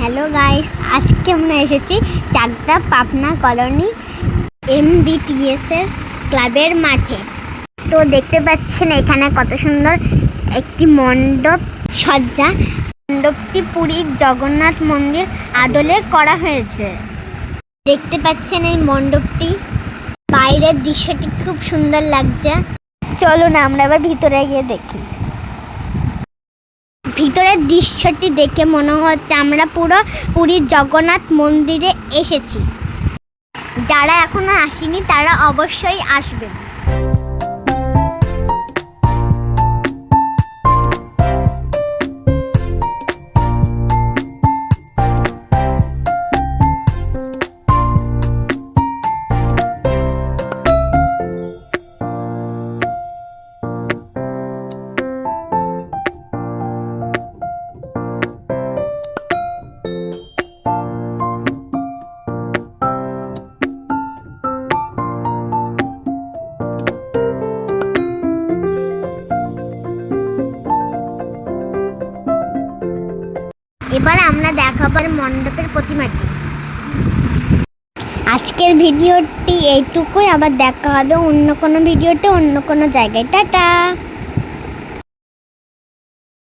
Hello guys, আজকে আমরা এসেছি চাকদা পাবনা কলোনি MBTS এর ক্লাবের মাঠে। তো দেখতে পাচ্ছেন এখানে কত সুন্দর একটি মণ্ডপ সজ্জা। মণ্ডপটি পুরীর জগন্নাথ মন্দির আদলে করা হয়েছে। দেখতে পাচ্ছেন এই মণ্ডপটি, বাইরের দৃশ্যটি খুব সুন্দর লাগছে। চলুন আমরা এবার ভিতরে গিয়ে দেখি। ভিতরের দৃশ্যটি দেখে মনে হচ্ছে আমরা পুরো পুরীর জগন্নাথ মন্দিরে এসেছি। যারা এখনো আসেনি তারা অবশ্যই আসবেন। এবার আমরা দেখাবো মণ্ডপের প্রতিমাটি। আজকের ভিডিওটি এইটুকুই, আবার দেখা হবে অন্য কোনো ভিডিওতে অন্য কোনো জায়গায়। টাটা।